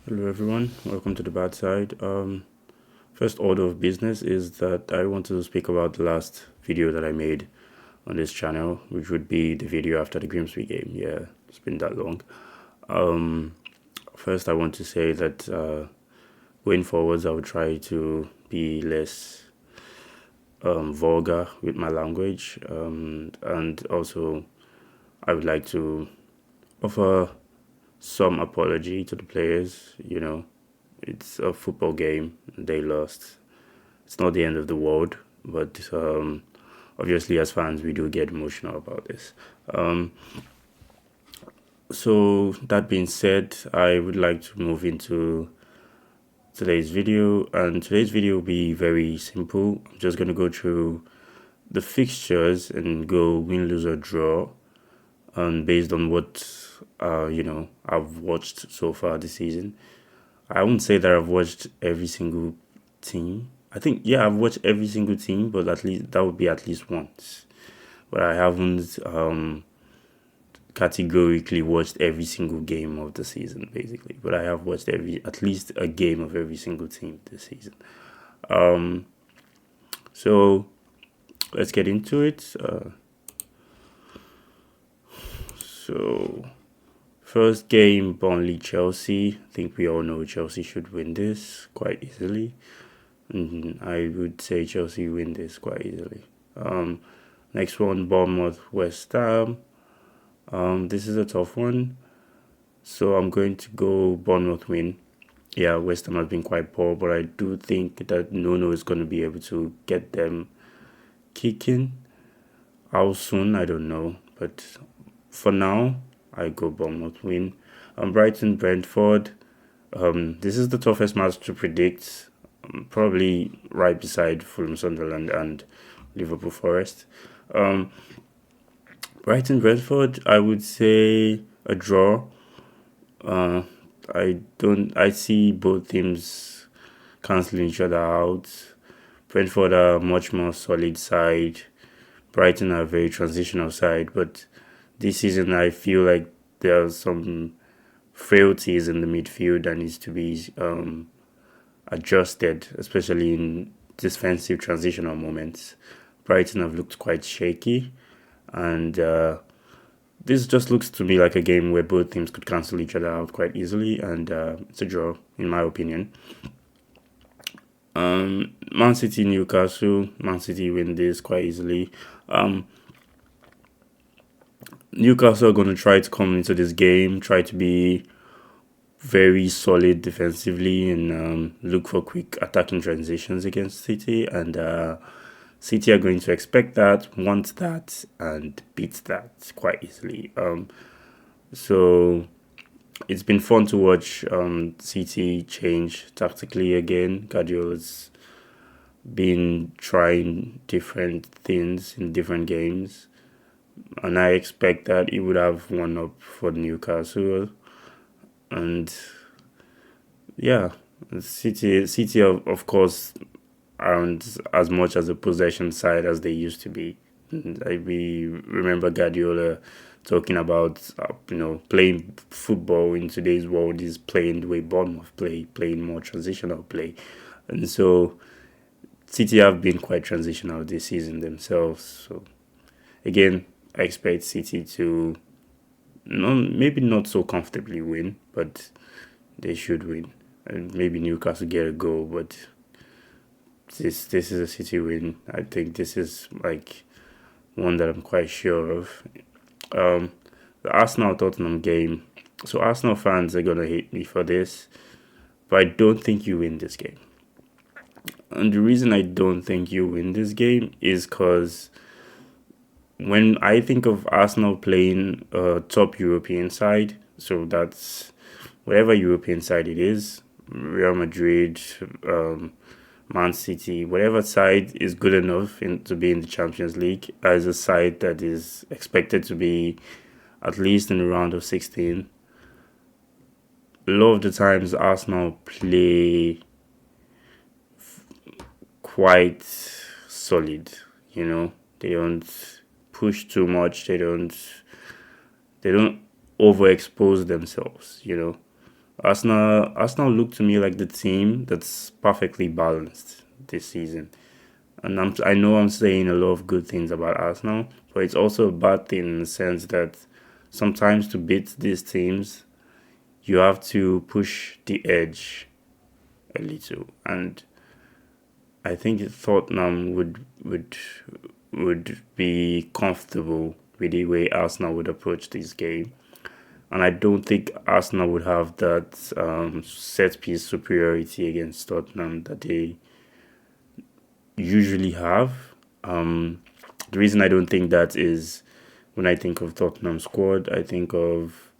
Hello everyone, welcome to the bad side. First order of business is that I want to speak about the last video that I made on this channel, which would be the video after the Grimsby game. Yeah, it's been that long. First, I want to say that going forwards, I will try to be less vulgar with my language, and also I would like to offer some apology to the players. It's a football game. They lost. It's not the end of the world, but obviously, as fans, we do get emotional about this. So that being said, I would like to move into today's video, and today's video will be very simple. I'm just gonna go through the fixtures and go win, lose, or draw, and based on what I've watched so far this season. I won't say that I've watched every single team. I think I've watched every single team, but at least that would be at least once. But I haven't categorically watched every single game of the season, basically. But I have watched at least a game of every single team this season. So let's get into it. So first game, Burnley Chelsea. I think we all know Chelsea should win this quite easily. I would say Chelsea win this quite easily. Next one, Bournemouth West Ham. This is a tough one, so I'm going to go Bournemouth win. Yeah, West Ham has been quite poor, but I do think that Nuno is going to be able to get them kicking. How soon, I don't know, but for now, I go Bournemouth win. Brighton Brentford. This is the toughest match to predict. Probably right beside Fulham, Sunderland, and Liverpool Forest. Brighton Brentford, I would say a draw. I see both teams cancelling each other out. Brentford are a much more solid side. Brighton are a very transitional side, but this season I feel like there are some frailties in the midfield that needs to be adjusted, especially in defensive transitional moments. Brighton have looked quite shaky, and this just looks to me like a game where both teams could cancel each other out quite easily, and it's a draw, in my opinion. Man City Newcastle. Man City win this quite easily. Newcastle are going to try to come into this game, try to be very solid defensively, and look for quick attacking transitions against City. And City are going to expect that, want that, and beat that quite easily. So it's been fun to watch City change tactically again. Guardiola's been trying different things in different games, and I expect that he would have one up for Newcastle. And yeah, City of course aren't as much as a possession side as they used to be. We remember Guardiola talking about playing football in today's world is playing the way Bournemouth play, playing more transitional play, and so City have been quite transitional this season themselves. So again, I expect City to maybe not so comfortably win, but they should win. And maybe Newcastle get a goal, but this is a City win. I think this is like one that I'm quite sure of. The Arsenal Tottenham game. So Arsenal fans are gonna hate me for this, but I don't think you win this game. And the reason I don't think you win this game is because when I think of Arsenal playing a top European side, so that's whatever European side it is, Real Madrid, Man City, whatever side is good enough to be in the Champions League as a side that is expected to be at least in the round of 16. A lot of the times Arsenal play quite solid, they don't push too much, they don't overexpose themselves, Arsenal look to me like the team that's perfectly balanced this season. And I know I'm saying a lot of good things about Arsenal, but it's also a bad thing in the sense that sometimes to beat these teams, you have to push the edge a little. And I think Tottenham would be comfortable with the way Arsenal would approach this game. And I don't think Arsenal would have that set piece superiority against Tottenham that they usually have. The reason I don't think that is when I think of Tottenham squad, I think of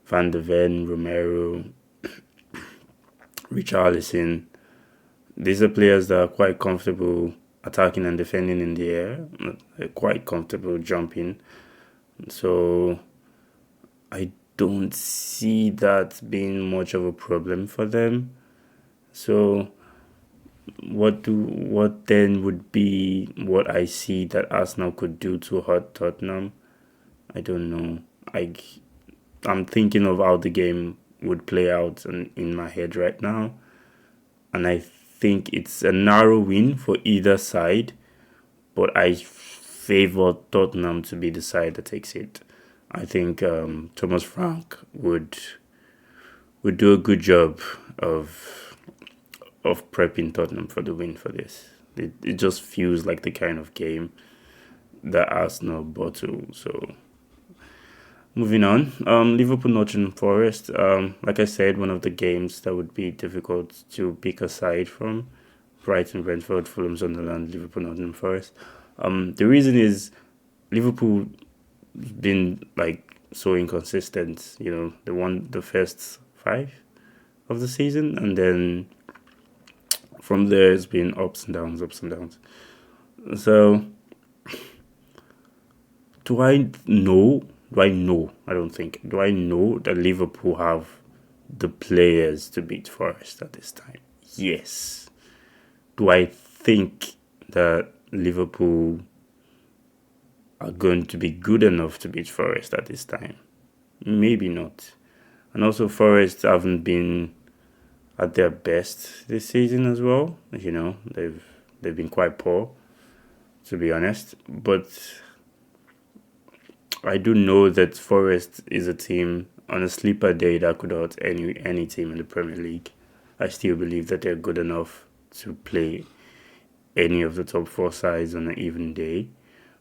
Van de Ven, Romero, Richarlison. These are players that are quite comfortable attacking and defending in the air, quite comfortable jumping. So I don't see that being much of a problem for them. So what then would be what I see that Arsenal could do to hurt Tottenham? I don't know. I'm thinking of how the game would play out in my head right now, and I think it's a narrow win for either side, but I favor Tottenham to be the side that takes it. I think Thomas Frank would do a good job of prepping Tottenham for the win for this. It just feels like the kind of game that Arsenal bottle. So moving on, Liverpool Nottingham Forest. Like I said, one of the games that would be difficult to pick a side from. Brighton, Brentford, Fulham, Sunderland, Liverpool Nottingham Forest. The reason is Liverpool been like so inconsistent. You know, they won the first 5 of the season, and then from there it's been ups and downs, ups and downs. So do I know? Do I know? I don't think. Do I know that Liverpool have the players to beat Forest at this time? Yes. Do I think that Liverpool are going to be good enough to beat Forest at this time? Maybe not. And also Forest haven't been at their best this season as well. You know, they've been quite poor, to be honest. But I do know that Forest is a team on a sleeper day that could hurt any team in the Premier League. I still believe that they're good enough to play any of the top 4 sides on an even day.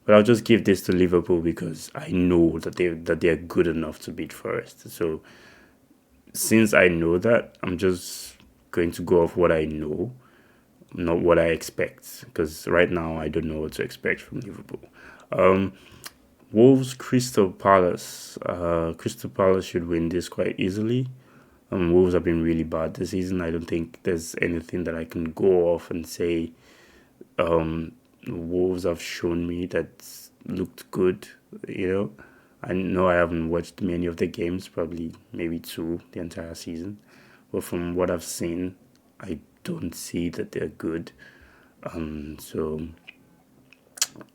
But I'll just give this to Liverpool because I know that they're good enough to beat Forest. So since I know that, I'm just going to go off what I know, not what I expect. Because right now I don't know what to expect from Liverpool. Wolves, Crystal Palace. Crystal Palace should win this quite easily. Wolves have been really bad this season. I don't think there's anything that I can go off and say Wolves have shown me that looked good. You know, I know I haven't watched many of the games, probably maybe 2 the entire season. But from what I've seen, I don't see that they're good. So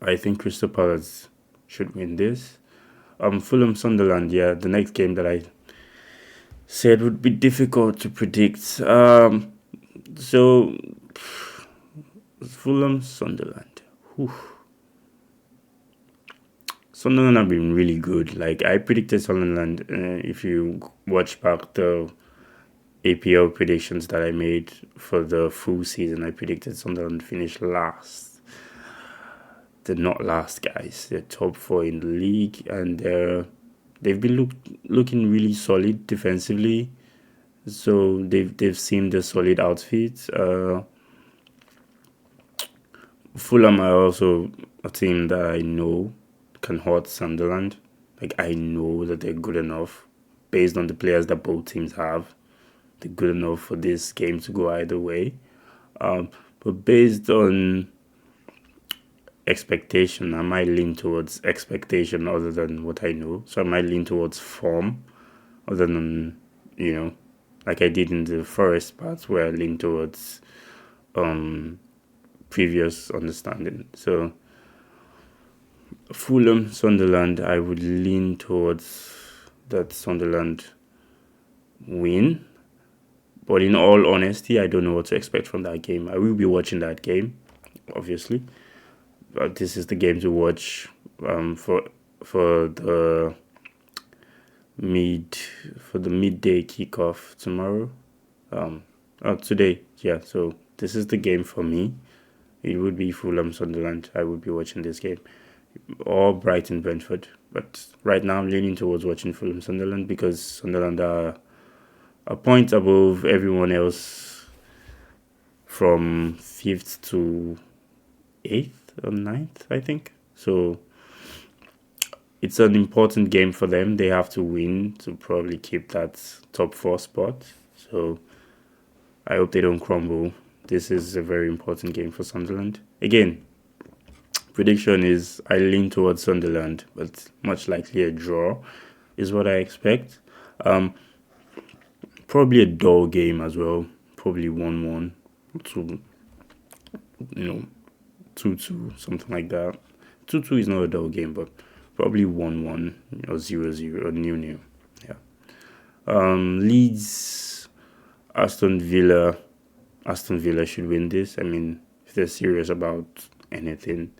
I think Crystal Palace should win this. Fulham Sunderland, yeah, the next game that I said would be difficult to predict. So Fulham Sunderland. Whew. Sunderland have been really good. Like I predicted Sunderland. If you watch back the APL predictions that I made for the full season, I predicted Sunderland finish last. They're not last, guys. They're top 4 in the league, and they've been looking really solid defensively. So they've seemed a solid outfit. Fulham are also a team that I know can hurt Sunderland. Like I know that they're good enough based on the players that both teams have. They're good enough for this game to go either way. But based on expectation, I might lean towards expectation other than what I know. So I might lean towards form other than, you know, like I did in the Forest part where I lean towards previous understanding. So Fulham, Sunderland, I would lean towards that Sunderland win. But in all honesty, I don't know what to expect from that game. I will be watching that game, obviously. But this is the game to watch for the mid for the midday kickoff tomorrow. Today, yeah. So this is the game for me. It would be Fulham Sunderland. I would be watching this game, or Brighton Brentford. But right now, I'm leaning towards watching Fulham Sunderland because Sunderland are a point above everyone else from fifth to eighth or ninth, I think. So it's an important game for them. They have to win to probably keep that top four spot. So I hope they don't crumble. This is a very important game for Sunderland. Again, prediction is I lean towards Sunderland, but much likely a draw is what I expect. Probably a dull game as well. Probably 1-1, 2, 2-2, something like that. 2-2 is not a dull game, but probably 1-1 or 0-0 or 0-0. Yeah. Leeds, Aston Villa. Aston Villa should win this. I mean, if they're serious about anything,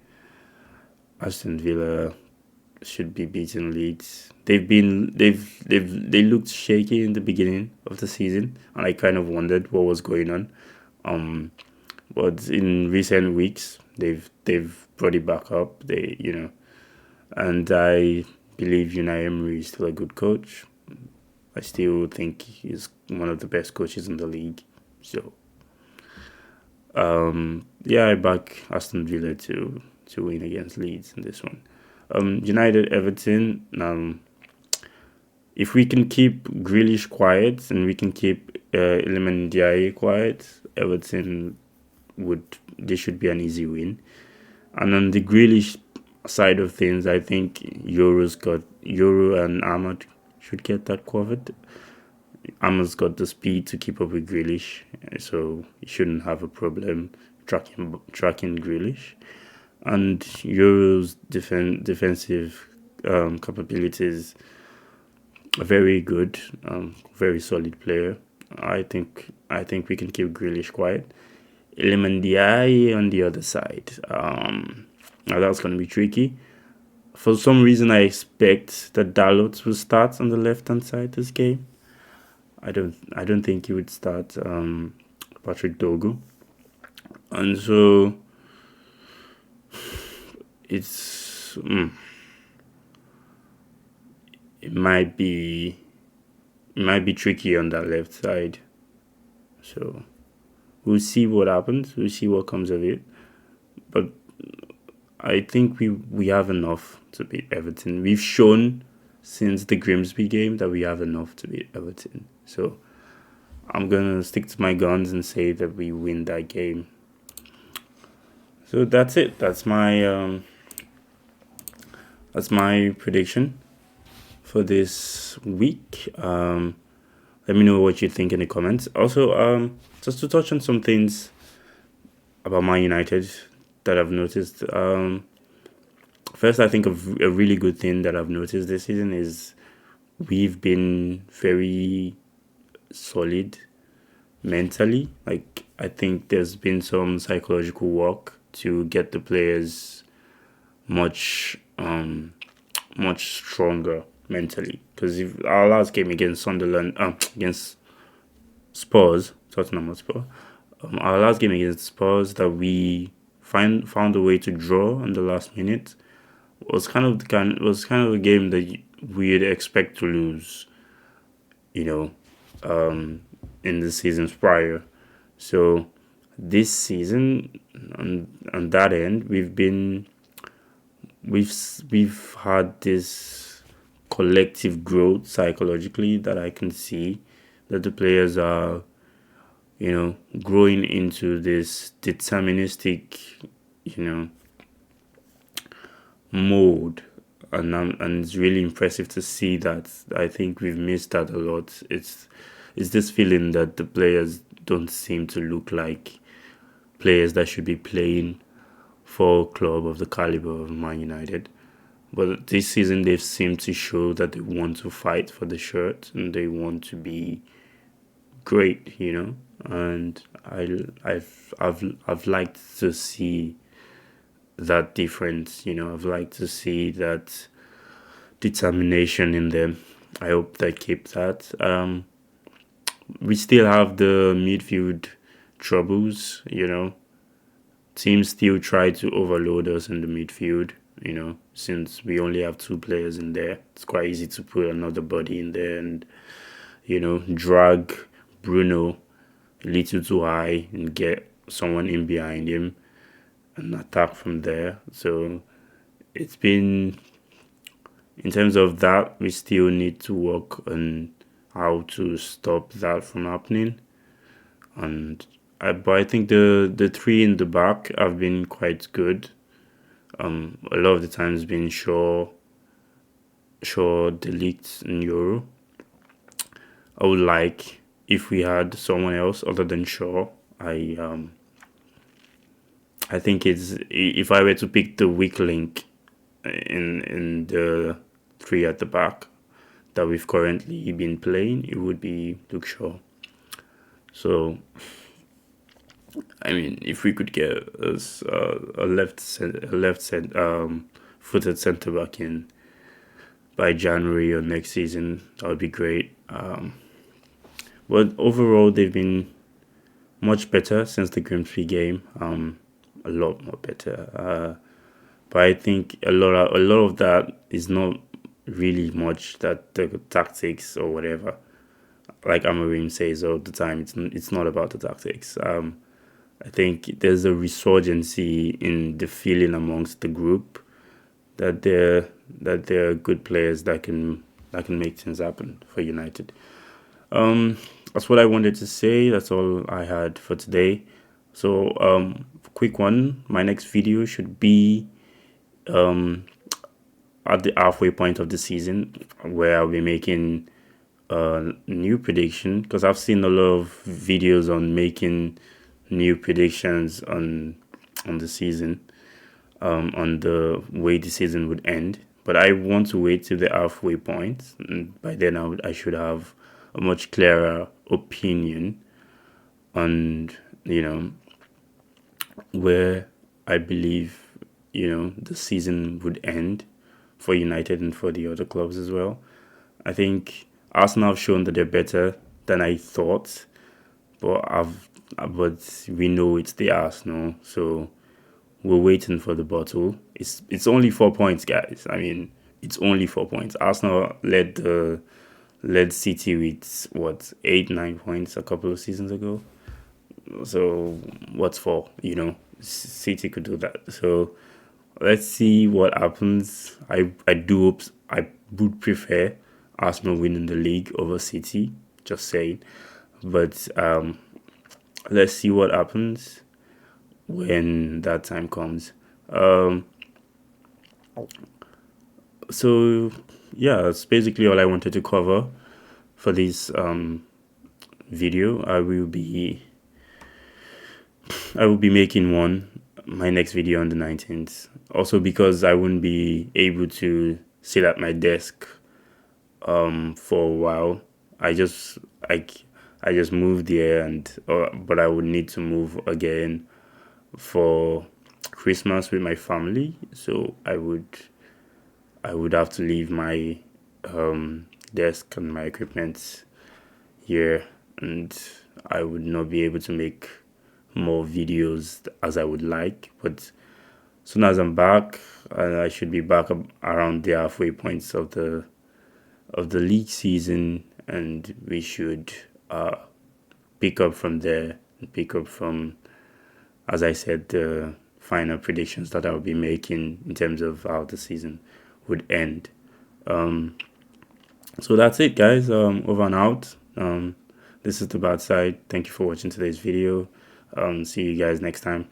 Aston Villa should be beating Leeds. They looked shaky in the beginning of the season, and I kind of wondered what was going on. But in recent weeks, they've brought it back up. And I believe Unai Emery is still a good coach. I still think he's one of the best coaches in the league. So, I back Aston Villa to win against Leeds in this one. United Everton. If we can keep Grealish quiet and we can keep Iliman Ndiaye quiet, Everton should be an easy win. And on the Grealish side of things, I think Euro and Ahmad should get that covered. Ahmad's got the speed to keep up with Grealish, so he shouldn't have a problem tracking Grealish. And Euro's defensive capabilities are very good, very solid player. I think we can keep Grealish quiet. Iliman Ndiaye on the other side. Now that's going to be tricky. For some reason, I expect that Dalot will start on the left-hand side this game. I don't think he would start Patrick Dogu. And so it's it might be tricky on that left side. So we'll see what happens. We'll see what comes of it. But I think we have enough to beat Everton. We've shown since the Grimsby game that we have enough to beat Everton. So I'm gonna stick to my guns and say that we win that game. So that's it. That's my prediction for this week. Let me know what you think in the comments. Also, just to touch on some things about Man United that I've noticed. First, I think a really good thing that I've noticed this season is we've been very solid mentally. Like, I think there's been some psychological work to get the players much stronger mentally. Because if our last game against Sunderland, against Spurs, Tottenham Hotspur, our last game against Spurs that we found a way to draw in the last minute was kind of a game that we'd expect to lose, in the seasons prior. So this season, on that end, we've had this collective growth psychologically that I can see that the players are, growing into this deterministic, mode, and it's really impressive to see that. I think we've missed that a lot. It's this feeling that the players don't seem to look like players that should be playing for a club of the caliber of Man United. but this season they've seemed to show that they want to fight for the shirt and they want to be great, and I've liked to see that difference, I've liked to see that determination in them. I hope they keep that. We still have the midfield troubles, Teams still try to overload us in the midfield, since we only have two players in there. It's quite easy to put another body in there and, drag Bruno a little too high and get someone in behind him and attack from there. So it's been, in terms of that, we still need to work on how to stop that from happening. But I think the three in the back have been quite good. A lot of the times been Shaw, De Ligt, and Euro. I would like if we had someone else other than Shaw. I think it's, if I were to pick the weak link in the three at the back that we've currently been playing, it would be Luke Shaw. So, I mean, if we could get us a footed centre back in by January or next season, that would be great. But overall, they've been much better since the Grimsby game. A lot more better. But I think a lot of that is not really much that the tactics or whatever. Like Amorim says all the time, it's not about the tactics. I think there's a resurgency in the feeling amongst the group that they're good players that can make things happen for United. That's what I wanted to say. That's all I had for today. So quick one. My next video should be at the halfway point of the season, where I'll be making a new prediction, because I've seen a lot of videos on making new predictions on the season, on the way the season would end. But I want to wait till the halfway point, and by then I should have a much clearer opinion on where I believe the season would end for United and for the other clubs as well. I think Arsenal have shown that they're better than I thought, but we know it's the Arsenal, so we're waiting for the bottle. It's only 4 points, guys. I mean, it's only 4 points. Arsenal led City with 8-9 points a couple of seasons ago. So what's 4? City could do that. So let's see what happens. I would prefer Arsenal winning the league over City, just saying. But let's see what happens when that time comes. So yeah, that's basically all I wanted to cover for this video. I will be making my next video on the 19th. Also, because I wouldn't be able to sit at my desk for a while. I just moved there, but I would need to move again for Christmas with my family. So I would have to leave my desk and my equipment here, and I would not be able to make more videos as I would like. But as soon as I'm back, I should be back around the halfway points of the league season, and we should pick up from there and pick up from, as I said, the final predictions that I'll be making in terms of how the season would end. So that's it, guys. Over and out. This is the BahdSide. Thank you for watching today's video. See you guys next time.